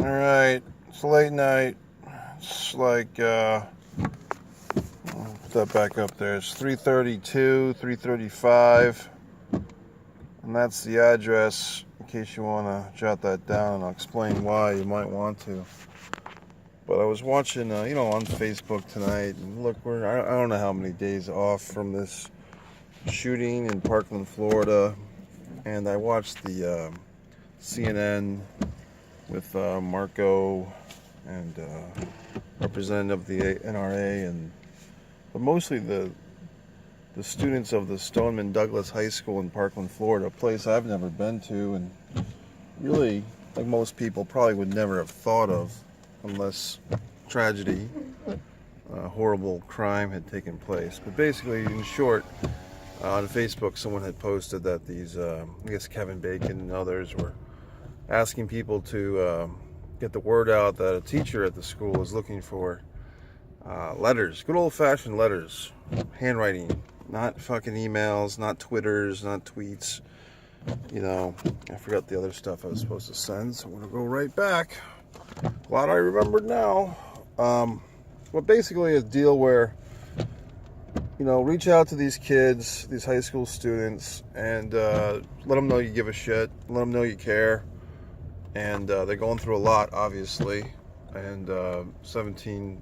Alright, it's late night. It's like, I'll put that back up there. It's 3:32, 3:35. And that's the address, in case you want to jot that down. I'll explain why you might want to. But I was watching, on Facebook tonight. And look, I don't know how many days off from this shooting in Parkland, Florida. And I watched the CNN with Marco and representative of the NRA, but mostly the students of the Stoneman Douglas High School in Parkland, Florida, a place I've never been to, and really, like most people, probably would never have thought of unless tragedy, horrible crime had taken place. But basically, in short, on Facebook, someone had posted that these, I guess Kevin Bacon and others were asking people to get the word out that a teacher at the school is looking for letters, good old-fashioned letters, handwriting, not fucking emails, not Twitters, not tweets. I forgot the other stuff I was supposed to send, so I'm going to go right back. Glad I remembered now. But basically a deal where, reach out to these kids, these high school students, and let them know you give a shit, let them know you care. And they're going through a lot, obviously, and 17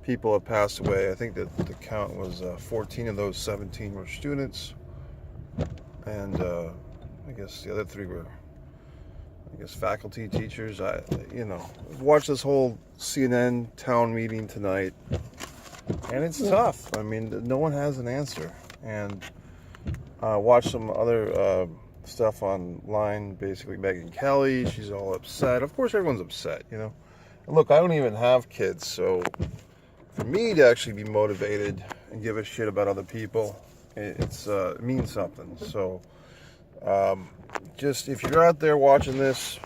people have passed away. I think that the count was 14 of those 17 were students, and I guess the other 3 were, faculty, teachers. Watched this whole CNN town meeting tonight, and it's tough. I mean, no one has an answer. And watched some other stuff online, basically Megyn Kelly, she's all upset. Of course everyone's upset, And look, I don't even have kids, so for me to actually be motivated and give a shit about other people, it means something. So just if you're out there watching this,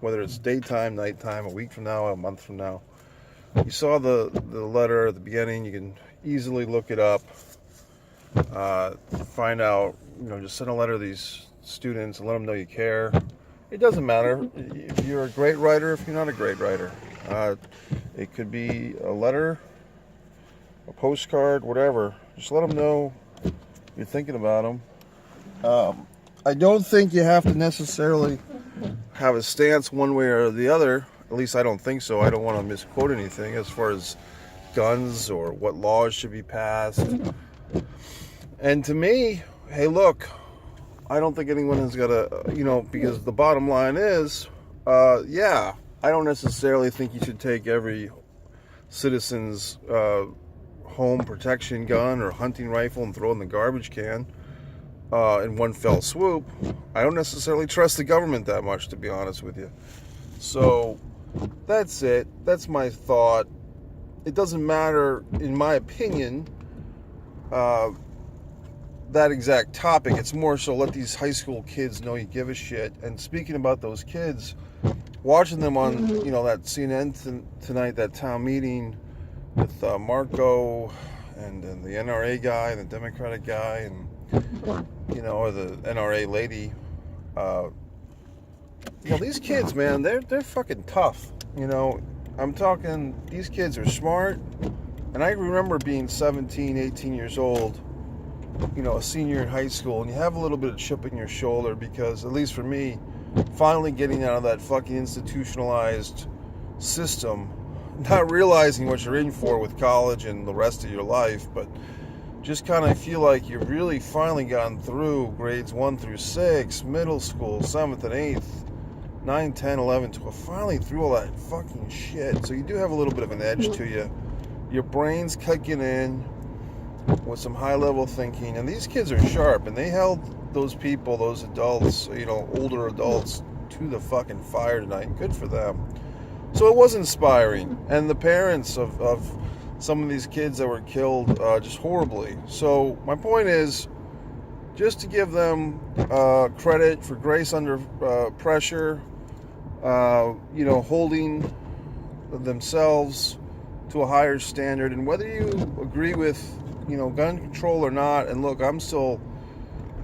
whether it's daytime, nighttime, a week from now, a month from now, you saw the letter at the beginning, you can easily look it up, find out, just send a letter to these students and let them know you care. It doesn't matter if you're a great writer, if you're not a great writer. It could be a letter, a postcard, whatever. Just let them know you're thinking about them. I don't think you have to necessarily have a stance one way or the other. At least I don't think so. I don't want to misquote anything as far as guns or what laws should be passed. And to me, hey, look, I don't think anyone is going to, because the bottom line is, I don't necessarily think you should take every citizen's home protection gun or hunting rifle and throw it in the garbage can in one fell swoop. I don't necessarily trust the government that much, to be honest with you. So that's it. That's my thought. It doesn't matter, in my opinion, that exact topic. It's more so let these high school kids know you give a shit. And speaking about those kids, watching them on that CNN tonight, that town meeting with Marco and the NRA guy and the Democratic guy and or the NRA lady, these kids, man, they're fucking tough. I'm talking, these kids are smart, and I remember being 17, 18 years old, a senior in high school, and you have a little bit of chip in your shoulder because, at least for me, finally getting out of that fucking institutionalized system, not realizing what you're in for with college and the rest of your life, but just kind of feel like you've really finally gotten through grades 1 through 6, middle school, 7th and 8th, 9, 10, 11, 12, finally through all that fucking shit. So you do have a little bit of an edge to you. Your brain's kicking in with some high-level thinking, and these kids are sharp, and they held those people, those adults, older adults, to the fucking fire tonight. Good for them. So it was inspiring, and the parents of some of these kids that were killed just horribly. So my point is, just to give them credit for grace under pressure, holding themselves to a higher standard, and whether you agree with gun control or not, and look, I'm still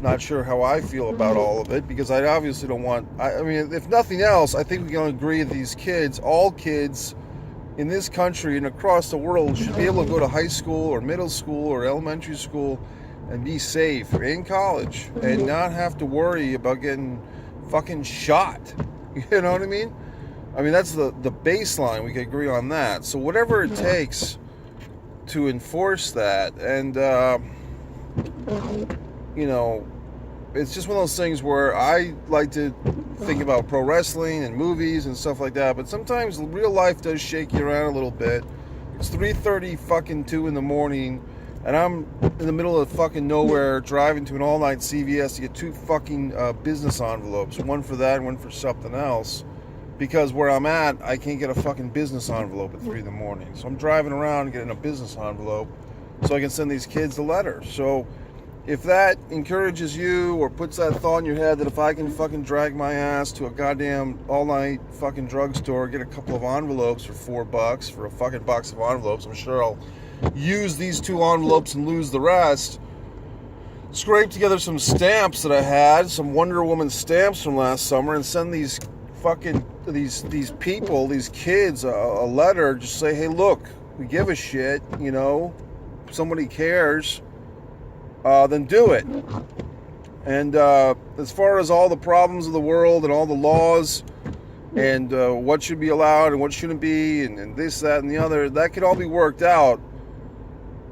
Not sure how I feel about all of it, because I obviously don't want... I mean, if nothing else, I think we can agree that these kids, all kids in this country and across the world, should be able to go to high school or middle school or elementary school and be safe, or in college, and not have to worry about getting fucking shot. You know what I mean? I mean, that's the baseline. We can agree on that. So whatever it takes to enforce that, and you know, it's just one of those things where I like to think about pro wrestling and movies and stuff like that, but sometimes real life does shake you around a little bit. It's 3:30 fucking 2 in the morning, and I'm in the middle of fucking nowhere driving to an all-night CVS to get 2 fucking business envelopes, one for that and one for something else, because where I'm at, I can't get a fucking business envelope at 3 in the morning. So I'm driving around getting a business envelope so I can send these kids a letter. So if that encourages you or puts that thought in your head that if I can fucking drag my ass to a goddamn all-night fucking drugstore, get a couple of envelopes for $4 for a fucking box of envelopes, I'm sure I'll use these 2 envelopes and lose the rest. Scrape together some stamps that I had, some Wonder Woman stamps from last summer, and send these fucking these people, these kids, a letter. Just say, hey, look, we give a shit, you know, if somebody cares, then do it. And as far as all the problems of the world and all the laws and what should be allowed and what shouldn't be, and this, that, and the other, that could all be worked out.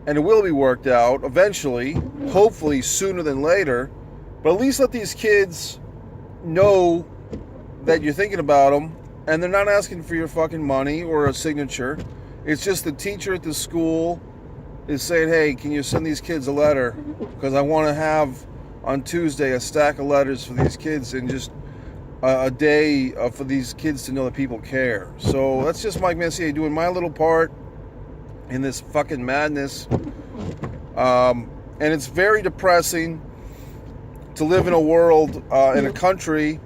And it will be worked out eventually, hopefully sooner than later. But at least let these kids know that you're thinking about them, and they're not asking for your fucking money or a signature. It's just the teacher at the school is saying, hey, can you send these kids a letter? Because I want to have on Tuesday a stack of letters for these kids, and just a day for these kids to know that people care. So that's just Mike Messier doing my little part in this fucking madness. And it's very depressing to live in a world, in a country,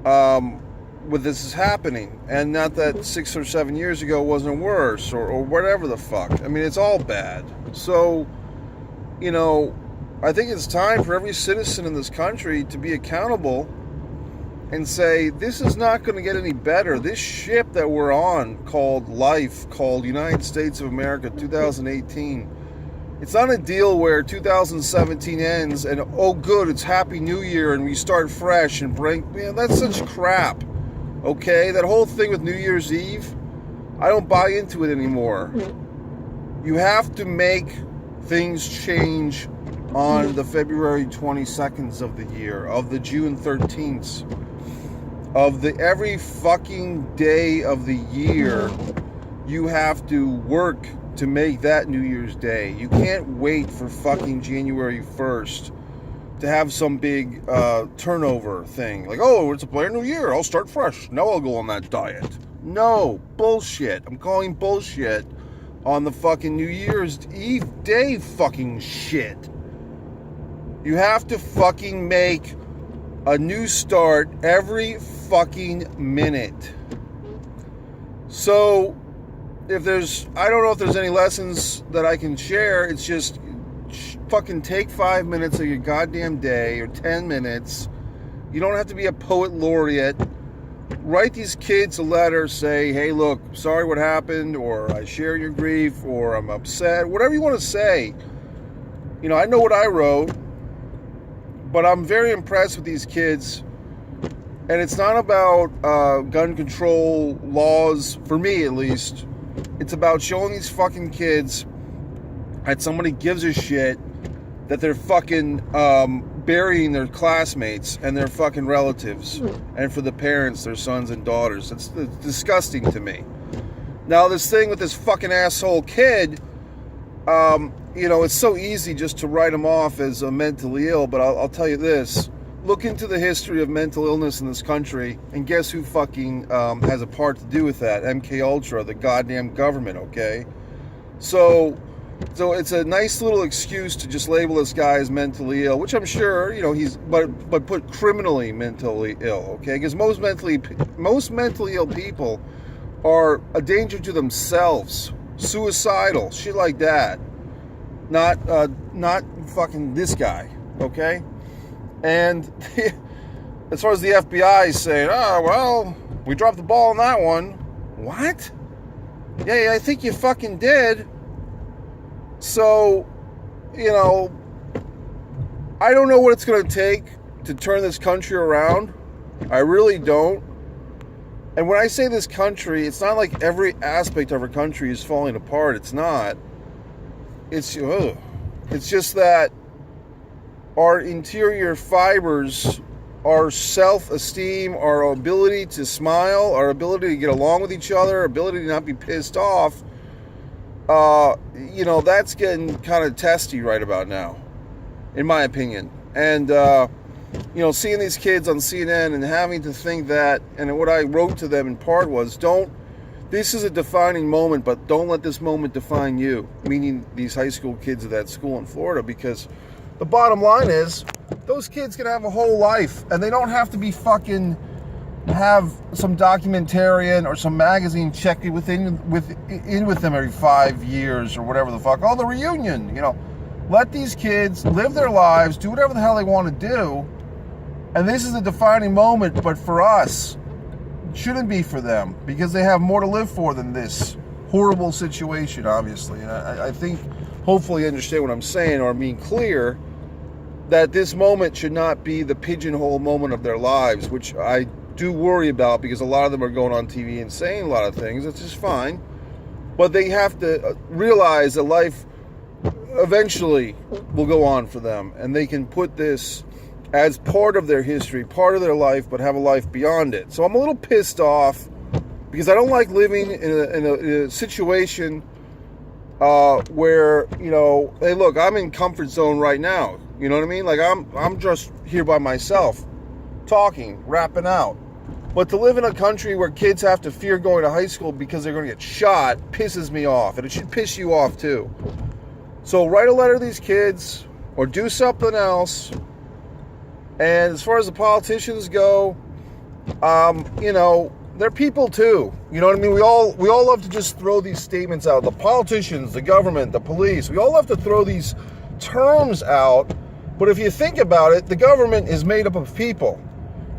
where this is happening. And not that 6 or 7 years ago wasn't worse, or whatever the fuck. I mean, it's all bad. So, you know, I think it's time for every citizen in this country to be accountable and say, this is not going to get any better. This ship that we're on, called life, called United States of America 2018, it's not a deal where 2017 ends and, oh good, it's Happy New Year and we start fresh and break. Man, that's such crap. Okay? That whole thing with New Year's Eve, I don't buy into it anymore. You have to make things change on the February 22nds of the year, of the June 13th, of the every fucking day of the year. You have to work to make that New Year's Day. You can't wait for fucking January 1st to have some big turnover thing. Like, oh, it's a brand new year, I'll start fresh. Now I'll go on that diet. No, bullshit. I'm calling bullshit on the fucking New Year's Eve day fucking shit. You have to fucking make a new start every fucking minute. So, if there's, I don't know if there's any lessons that I can share. It's just fucking take 5 minutes of your goddamn day, or 10 minutes. You don't have to be a poet laureate. Write these kids a letter, say, hey, look, sorry what happened, or I share your grief, or I'm upset, whatever you want to say. You know, I know what I wrote, but I'm very impressed with these kids. And it's not about gun control laws, for me at least. It's about showing these fucking kids that somebody gives a shit, that they're fucking burying their classmates and their fucking relatives, and for the parents, their sons and daughters. It's disgusting to me. Now, this thing with this fucking asshole kid, you know, it's so easy just to write him off as a mentally ill, but I'll tell you this. Look into the history of mental illness in this country, and guess who fucking has a part to do with that? MK Ultra, the goddamn government, okay? So it's a nice little excuse to just label this guy as mentally ill, which I'm sure, you know, he's, but put criminally mentally ill, okay? Because most mentally ill people are a danger to themselves, suicidal, shit like that. Not fucking this guy, okay? And as far as the FBI is saying, oh, well, we dropped the ball on that one. What? Yeah, I think you fucking did. So, you know, I don't know what it's going to take to turn this country around. I really don't. And when I say this country, it's not like every aspect of our country is falling apart. It's not. It's just that our interior fibers, our self-esteem, our ability to smile, our ability to get along with each other, our ability to not be pissed off, that's getting kind of testy right about now, in my opinion. And, seeing these kids on CNN and having to think that, and what I wrote to them in part was, this is a defining moment, but don't let this moment define you, meaning these high school kids at that school in Florida, because the bottom line is, those kids can have a whole life, and they don't have to be have some documentarian or some magazine check in with them every 5 years or whatever the fuck. Oh, the reunion, Let these kids live their lives, do whatever the hell they want to do, and this is a defining moment, but for us, it shouldn't be for them, because they have more to live for than this horrible situation, obviously. And I think, hopefully you understand what I'm saying, or I'm being clear, that this moment should not be the pigeonhole moment of their lives, which I do worry about, because a lot of them are going on TV and saying a lot of things. It's just fine. But they have to realize that life eventually will go on for them, and they can put this as part of their history, part of their life, but have a life beyond it. So I'm a little pissed off, because I don't like living in a situation where, hey, look, I'm in comfort zone right now. You know what I mean? Like, I'm just here by myself, talking, rapping out. But to live in a country where kids have to fear going to high school because they're going to get shot pisses me off. And it should piss you off, too. So write a letter to these kids, or do something else. And as far as the politicians go, they're people, too. You know what I mean? We all love to just throw these statements out. The politicians, the government, the police, we all have to throw these terms out. But if you think about it, the government is made up of people.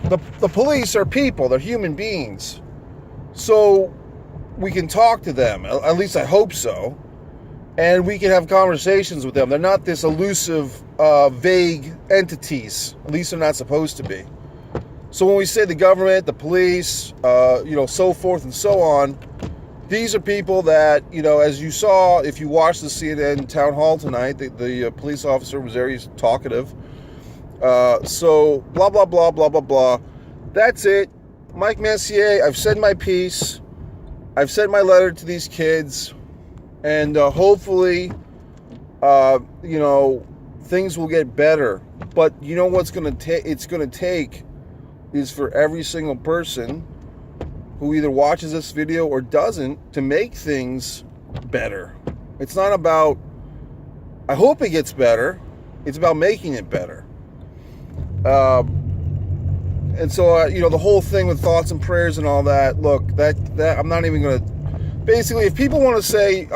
The police are people. They're human beings. So we can talk to them. At least I hope so. And we can have conversations with them. They're not this elusive, vague entities. At least they're not supposed to be. So when we say the government, the police, so forth and so on, these are people that, as you saw, if you watched the CNN town hall tonight, the police officer was very talkative. So, blah, blah, blah, blah, blah, blah. That's it. Mike Messier, I've said my piece. I've sent my letter to these kids. And hopefully, things will get better. But you know what's going to take is for every single person who either watches this video or doesn't to make things better. It's not about, I hope it gets better. It's about making it better. And so, the whole thing with thoughts and prayers and all that, look, that I'm not even going to, basically, if people want to say,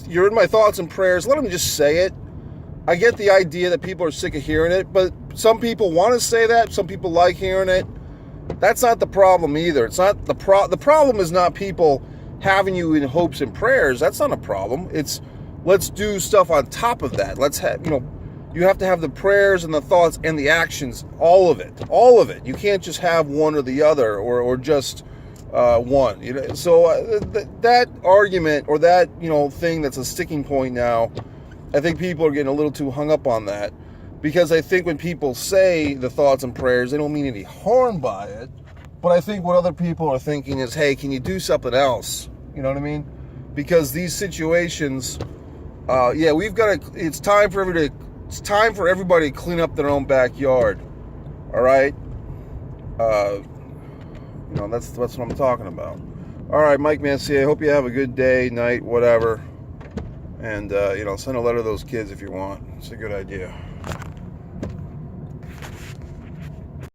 you're in my thoughts and prayers, let them just say it. I get the idea that people are sick of hearing it, but some people want to say that. Some people like hearing it. That's not the problem either. It's not the problem is not people having you in hopes and prayers. That's not a problem. It's let's do stuff on top of that. Let's have, you have to have the prayers and the thoughts and the actions, all of it. You can't just have one or the other, or just one. So that argument, or that thing that's a sticking point now, I think people are getting a little too hung up on that. Because I think when people say the thoughts and prayers, they don't mean any harm by it. But I think what other people are thinking is, hey, can you do something else? You know what I mean? Because these situations, it's time for everybody to clean up their own backyard. All right? That's what I'm talking about. All right, Mike Messier, I hope you have a good day, night, whatever. And, send a letter to those kids if you want. It's a good idea.